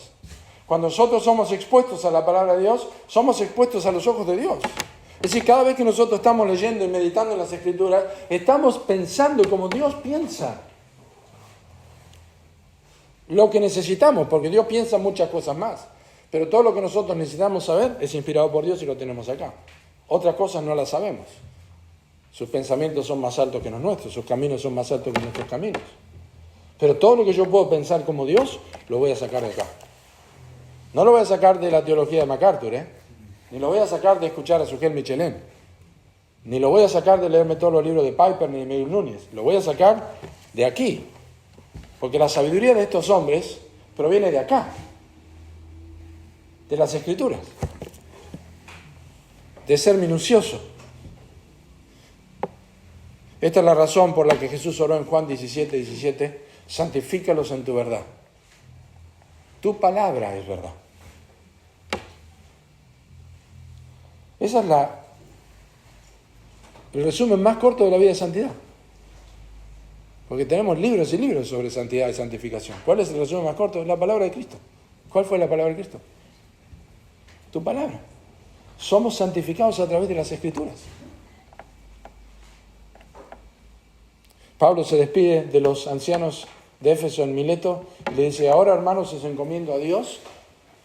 Cuando nosotros somos expuestos a la palabra de Dios, somos expuestos a los ojos de Dios. Es decir, cada vez que nosotros estamos leyendo y meditando en las Escrituras, estamos pensando como Dios piensa. Lo que necesitamos, porque Dios piensa muchas cosas más. Pero todo lo que nosotros necesitamos saber es inspirado por Dios y lo tenemos acá. Otras cosas no las sabemos. Sus pensamientos son más altos que los nuestros, sus caminos son más altos que nuestros caminos. Pero todo lo que yo puedo pensar como Dios, lo voy a sacar de acá. No lo voy a sacar de la teología de MacArthur, ni lo voy a sacar de escuchar a Sugel Michelén, ni lo voy a sacar de leerme todos los libros de Piper ni de Miguel Núñez. Lo voy a sacar de aquí. Porque la sabiduría de estos hombres proviene de acá. De las Escrituras, de ser minucioso. Esta es la razón por la que Jesús oró en Juan 17:17, santifícalos en tu verdad. Tu palabra es verdad. Esa es el resumen más corto de la vida de santidad. Porque tenemos libros y libros sobre santidad y santificación. ¿Cuál es el resumen más corto? Es la palabra de Cristo. ¿Cuál fue la palabra de Cristo? Tu palabra. Somos santificados a través de las Escrituras. Pablo se despide de los ancianos de Éfeso en Mileto y le dice, ahora hermanos os encomiendo a Dios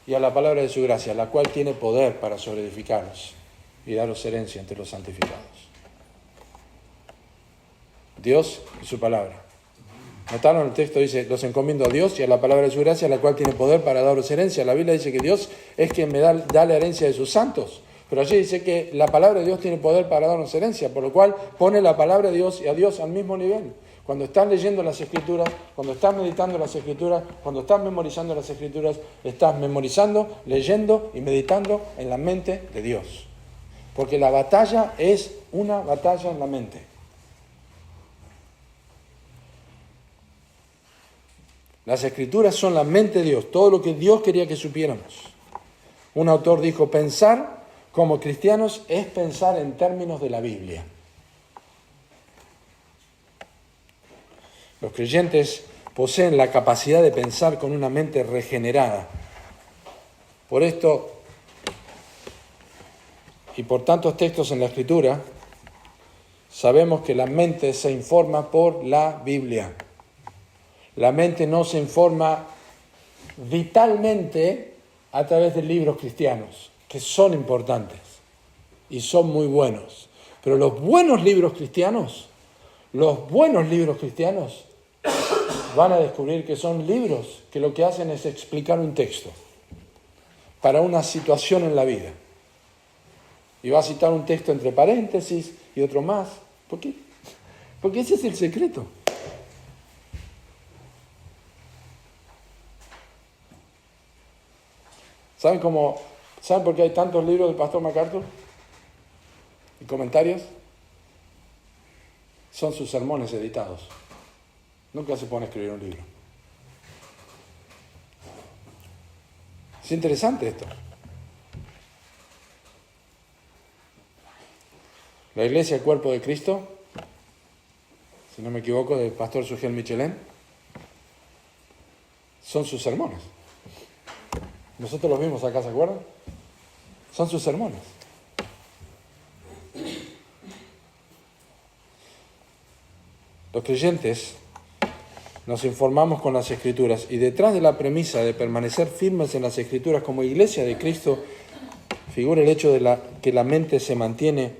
y a la palabra de su gracia, la cual tiene poder para sobreedificaros y daros herencia entre los santificados. Dios y su palabra. ¿Notaron? El texto dice, los encomiendo a Dios y a la palabra de su gracia, la cual tiene poder para daros herencia. La Biblia dice que Dios es quien da la herencia de sus santos. Pero allí dice que la palabra de Dios tiene poder para darnos herencia, por lo cual pone la palabra de Dios y a Dios al mismo nivel. Cuando estás leyendo las Escrituras, cuando estás meditando las Escrituras, cuando estás memorizando las Escrituras, estás memorizando, leyendo y meditando en la mente de Dios. Porque la batalla es una batalla en la mente. Las Escrituras son la mente de Dios, todo lo que Dios quería que supiéramos. Un autor dijo, pensar como cristianos es pensar en términos de la Biblia. Los creyentes poseen la capacidad de pensar con una mente regenerada. Por esto, y por tantos textos en la Escritura, sabemos que la mente se informa por la Biblia. La mente no se informa vitalmente a través de libros cristianos, que son importantes y son muy buenos. Pero los buenos libros cristianos van a descubrir que son libros que lo que hacen es explicar un texto para una situación en la vida. Y va a citar un texto entre paréntesis y otro más. ¿Por qué? Porque ese es el secreto. ¿Saben por qué hay tantos libros del pastor MacArthur? ¿Y comentarios? Son sus sermones editados. Nunca se pone a escribir un libro. Es interesante esto. La iglesia, el cuerpo de Cristo, si no me equivoco, del pastor Sugiel Michelén, son sus sermones. Nosotros los vimos acá, ¿se acuerdan? Son sus sermones. Los creyentes nos informamos con las Escrituras y detrás de la premisa de permanecer firmes en las Escrituras como iglesia de Cristo figura el hecho de que la mente se mantiene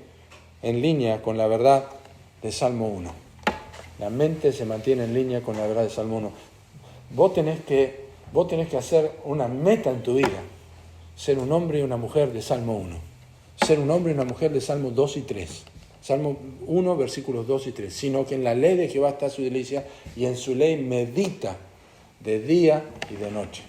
en línea con la verdad de Salmo 1. La mente se mantiene en línea con la verdad de Salmo 1. Vos tenés que hacer una meta en tu vida, ser un hombre y una mujer de Salmo 1, ser un hombre y una mujer de Salmo 2 y 3. Salmo 1, versículos 2 y 3, sino que en la ley de Jehová está su delicia y en su ley medita de día y de noche.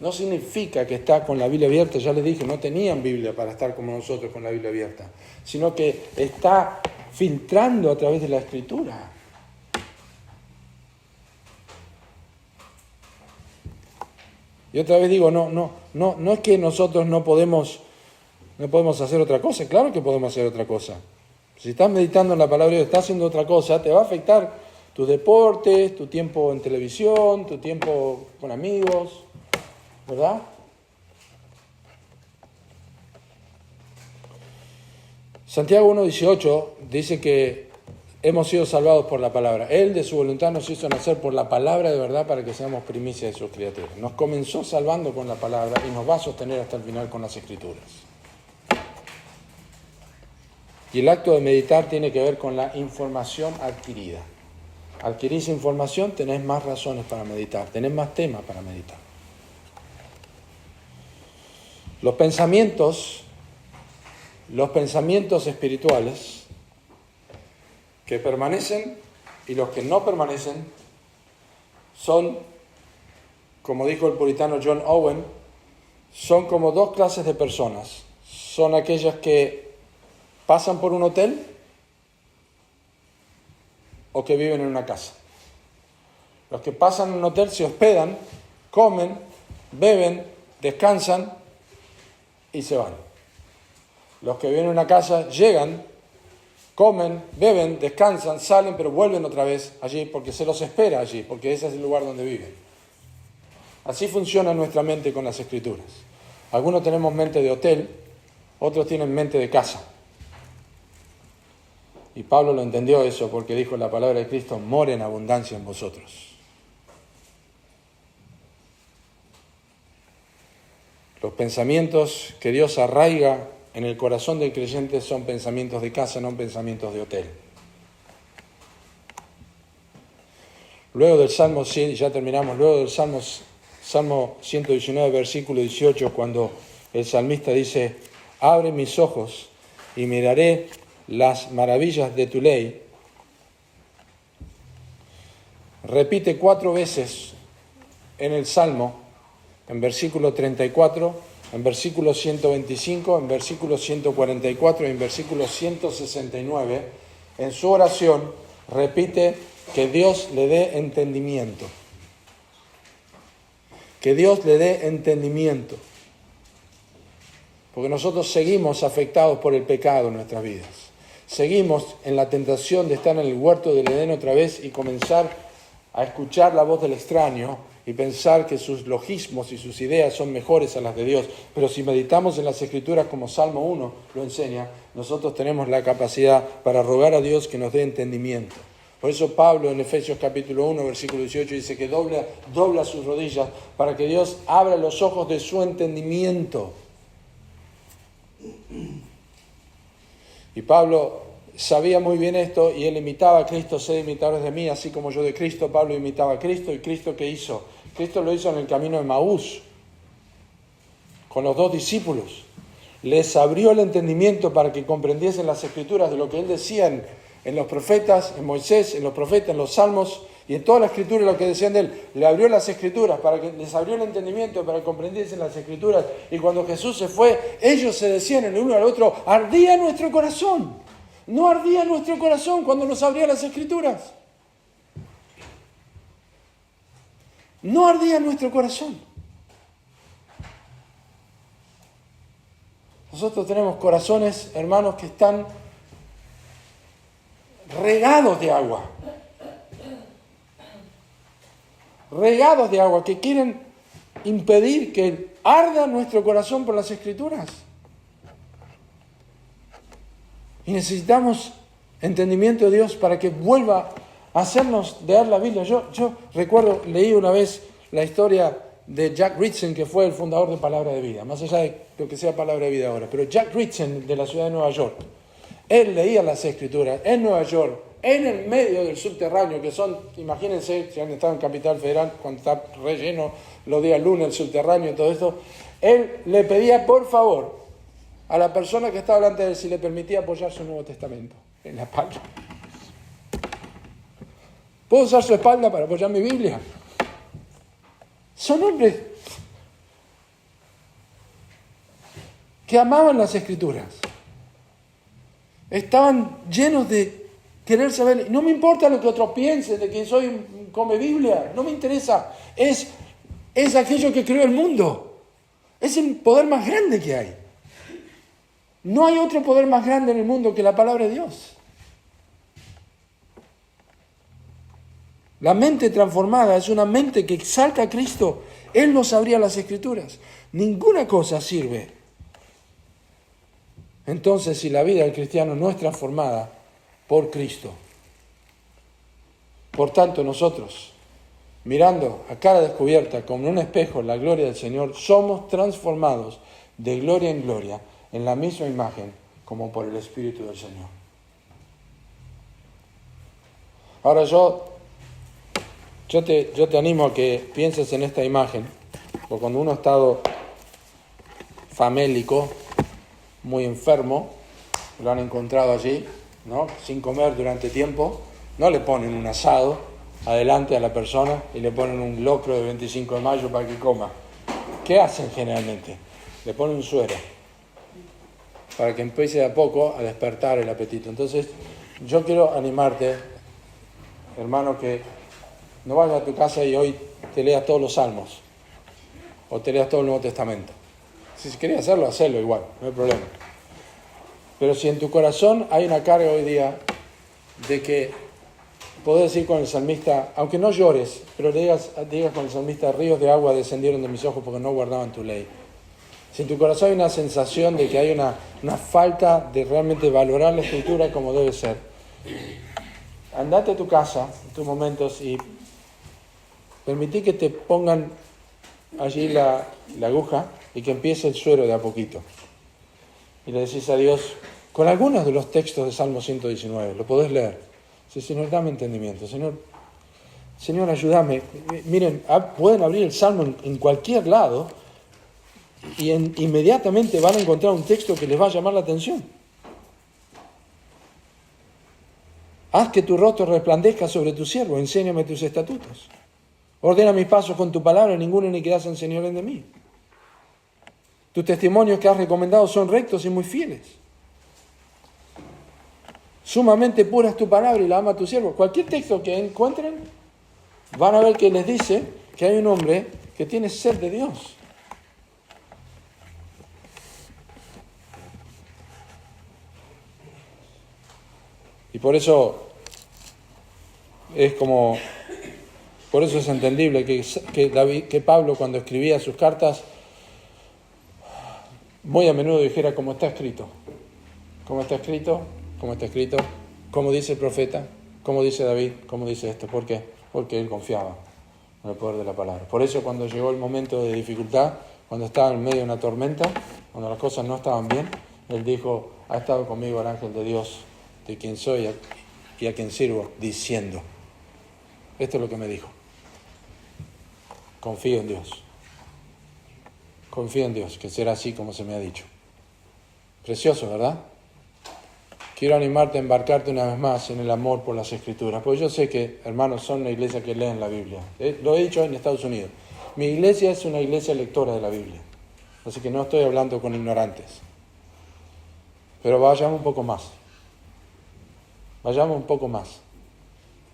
No significa que está con la Biblia abierta, ya les dije, no tenían Biblia para estar como nosotros con la Biblia abierta, sino que está filtrando a través de la Escritura. Y otra vez digo, no es que nosotros no podemos hacer otra cosa, claro que podemos hacer otra cosa. Si estás meditando en la palabra de Dios, estás haciendo otra cosa, te va a afectar tus deportes, tu tiempo en televisión, tu tiempo con amigos, ¿verdad? Santiago 1:18 dice que hemos sido salvados por la palabra. Él de su voluntad nos hizo nacer por la palabra de verdad para que seamos primicia de sus criaturas. Nos comenzó salvando con la palabra y nos va a sostener hasta el final con las Escrituras. Y el acto de meditar tiene que ver con la información adquirida. Adquirís información, tenés más razones para meditar, tenés más temas para meditar. Los pensamientos espirituales que permanecen y los que no permanecen son, como dijo el puritano John Owen, son como dos clases de personas. Son aquellas que pasan por un hotel o que viven en una casa. Los que pasan en un hotel se hospedan, comen, beben, descansan y se van. Los que viven en una casa llegan, comen, beben, descansan, salen, pero vuelven otra vez allí porque se los espera allí, porque ese es el lugar donde viven. Así funciona nuestra mente con las Escrituras. Algunos tenemos mente de hotel, otros tienen mente de casa. Y Pablo lo entendió eso porque dijo la palabra de Cristo, mora en abundancia en vosotros. Los pensamientos que Dios arraiga en el corazón del creyente son pensamientos de casa, no pensamientos de hotel. Luego del Salmo 100, ya terminamos, luego del Salmo 119, versículo 18, cuando el salmista dice, abre mis ojos y miraré las maravillas de tu ley, repite 4 veces en el Salmo, en versículo 34, en versículo 125, en versículo 144 y en versículo 169, en su oración repite que Dios le dé entendimiento. Que Dios le dé entendimiento. Porque nosotros seguimos afectados por el pecado en nuestras vidas. seguimos en la tentación de estar en el huerto del Edén otra vez y comenzar a escuchar la voz del extraño y pensar que sus logismos y sus ideas son mejores a las de Dios. Pero si meditamos en las Escrituras como Salmo 1 lo enseña, nosotros tenemos la capacidad para rogar a Dios que nos dé entendimiento. Por eso Pablo en Efesios capítulo 1, versículo 18 dice que dobla sus rodillas para que Dios abra los ojos de su entendimiento. Y Pablo sabía muy bien esto y él imitaba a Cristo, sed imitadores de mí, así como yo de Cristo. Pablo imitaba a Cristo. ¿Y Cristo qué hizo? Cristo lo hizo en el camino de Maús, con los 2 discípulos. Les abrió el entendimiento para que comprendiesen las Escrituras de lo que él decía en los profetas, en Moisés, en los profetas, en los salmos y en toda la Escritura lo que decían de él. Le abrió las Escrituras, les abrió el entendimiento para que comprendiesen las Escrituras. Y cuando Jesús se fue, ellos se decían el uno al otro, ardía nuestro corazón. No ardía nuestro corazón cuando nos abría las Escrituras. No ardía nuestro corazón. Nosotros tenemos corazones, hermanos, que están regados de agua. Regados de agua, que quieren impedir que arda nuestro corazón por las Escrituras. Y necesitamos entendimiento de Dios para que vuelva a hacernos leer la Biblia. Yo recuerdo, leí una vez la historia de Jack Ritson, que fue el fundador de Palabra de Vida, más allá de lo que sea Palabra de Vida ahora. Pero Jack Ritson, de la ciudad de Nueva York, él leía las Escrituras en Nueva York, en el medio del subterráneo, que son, imagínense, si han estado en Capital Federal, cuando está relleno los días lunes, el subterráneo y todo esto, él le pedía por favor a la persona que estaba delante de él si le permitía apoyar su Nuevo Testamento en la espalda. ¿Puedo usar su espalda para apoyar mi Biblia? Son hombres que amaban las Escrituras. Estaban llenos de querer saber. No me importa lo que otros piensen de que soy un come Biblia. No me interesa. Es aquello que creó el mundo. Es el poder más grande que hay. No hay otro poder más grande en el mundo que la palabra de Dios. La mente transformada es una mente que exalta a Cristo. Él nos abría las Escrituras. Ninguna cosa sirve. Entonces, si la vida del cristiano no es transformada por Cristo, por tanto nosotros, mirando a cara descubierta como en un espejo la gloria del Señor, somos transformados de gloria en gloria en la misma imagen como por el Espíritu del Señor. Ahora yo te animo a que pienses en esta imagen, porque cuando uno ha estado famélico, muy enfermo, lo han encontrado allí, ¿no? Sin comer durante tiempo, no le ponen un asado adelante a la persona y le ponen un locro de 25 de mayo para que coma. ¿Qué hacen generalmente? Le ponen un suero para que empiece de a poco a despertar el apetito. Entonces, yo quiero animarte, hermano, que no vayas a tu casa y hoy te leas todos los salmos o te leas todo el Nuevo Testamento. Si querías hacerlo, hacelo igual, no hay problema. Pero si en tu corazón hay una carga hoy día de que podés decir con el salmista, aunque no llores, pero digas con el salmista, ríos de agua descendieron de mis ojos porque no guardaban tu ley. Si en tu corazón hay una sensación de que hay una falta de realmente valorar la Escritura como debe ser, andate a tu casa en tus momentos y permití que te pongan allí la aguja y que empiece el suero de a poquito. Y le decís a Dios, con algunos de los textos de Salmo 119, lo podés leer. Sí, Señor, dame entendimiento. Señor, ayúdame. Miren, pueden abrir el Salmo en cualquier lado y inmediatamente van a encontrar un texto que les va a llamar la atención. Haz que tu rostro resplandezca sobre tu siervo, enséñame tus estatutos. Ordena mis pasos con tu palabra, ninguna iniquidad se enseñoren de mí. Tus testimonios que has recomendado son rectos y muy fieles. Sumamente pura es tu palabra y la ama tu siervo. Cualquier texto que encuentren, van a ver que les dice que hay un hombre que tiene sed de Dios. Y por eso es entendible que Pablo, cuando escribía sus cartas, muy a menudo dijera como está escrito. Como está escrito, como está escrito, como dice el profeta, como dice David, como dice esto. ¿Por qué? Porque él confiaba en el poder de la palabra. Por eso cuando llegó el momento de dificultad, cuando estaba en medio de una tormenta, cuando las cosas no estaban bien, él dijo, ha estado conmigo el ángel de Dios, de quien soy y a quien sirvo, diciendo. Esto es lo que me dijo. Confío en Dios. Confío en Dios, que será así como se me ha dicho. Precioso, ¿verdad? Quiero animarte a embarcarte una vez más en el amor por las Escrituras, porque yo sé que, hermanos, son una iglesia que leen la Biblia. Lo he dicho en Estados Unidos. Mi iglesia es una iglesia lectora de la Biblia, así que no estoy hablando con ignorantes. Pero vayamos un poco más. Vayamos un poco más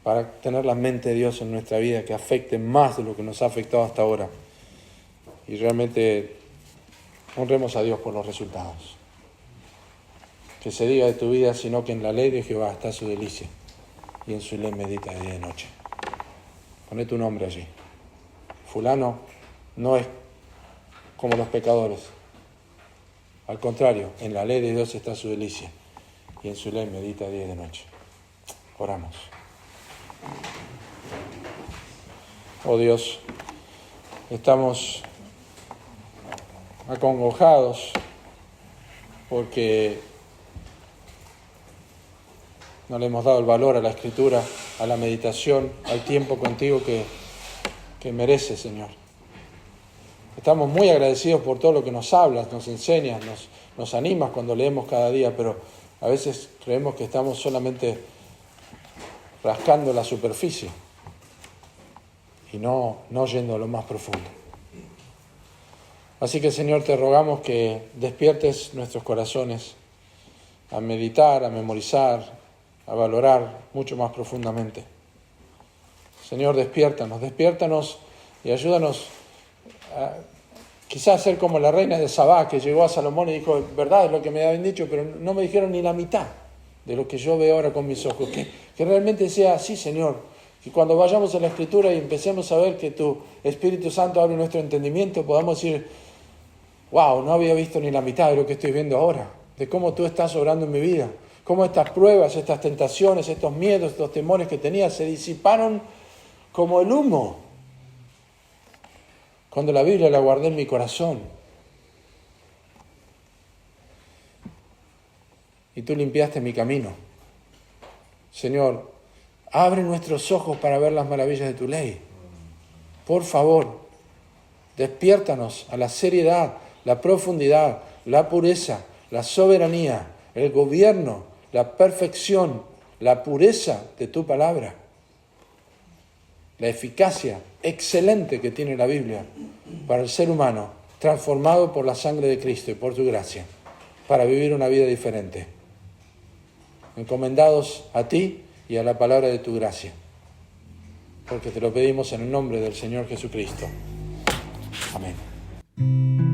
para tener la mente de Dios en nuestra vida que afecte más de lo que nos ha afectado hasta ahora. Y realmente honremos a Dios por los resultados. Que se diga de tu vida, sino que en la ley de Jehová está su delicia, y en su ley medita de día y de noche. Poné tu nombre allí. Fulano no es como los pecadores. Al contrario, en la ley de Dios está su delicia, y en su ley medita día y de noche. Oramos. Oh Dios, estamos acongojados porque no le hemos dado el valor a la Escritura, a la meditación, al tiempo contigo que merece, Señor. Estamos muy agradecidos por todo lo que nos hablas, nos enseñas, nos animas cuando leemos cada día, pero a veces creemos que estamos solamente rascando la superficie y no yendo a lo más profundo. Así que, Señor, te rogamos que despiertes nuestros corazones a meditar, a memorizar, a valorar mucho más profundamente. Señor, despiértanos y ayúdanos a quizás ser como la reina de Sabá, que llegó a Salomón y dijo, verdad es lo que me habían dicho, pero no me dijeron ni la mitad de lo que yo veo ahora con mis ojos. Que realmente sea así, Señor. Que cuando vayamos a la Escritura y empecemos a ver que tu Espíritu Santo abre nuestro entendimiento, podamos decir, wow, no había visto ni la mitad de lo que estoy viendo ahora, de cómo tú estás obrando en mi vida, cómo estas pruebas, estas tentaciones, estos miedos, estos temores que tenía se disiparon como el humo cuando la Biblia la guardé en mi corazón. Y tú limpiaste mi camino. Señor, abre nuestros ojos para ver las maravillas de tu ley. Por favor, despiértanos a la seriedad, la profundidad, la pureza, la soberanía, el gobierno, la perfección, la pureza de tu palabra, la eficacia excelente que tiene la Biblia para el ser humano, transformado por la sangre de Cristo y por tu gracia, para vivir una vida diferente, encomendados a ti y a la palabra de tu gracia, porque te lo pedimos en el nombre del Señor Jesucristo. Amén.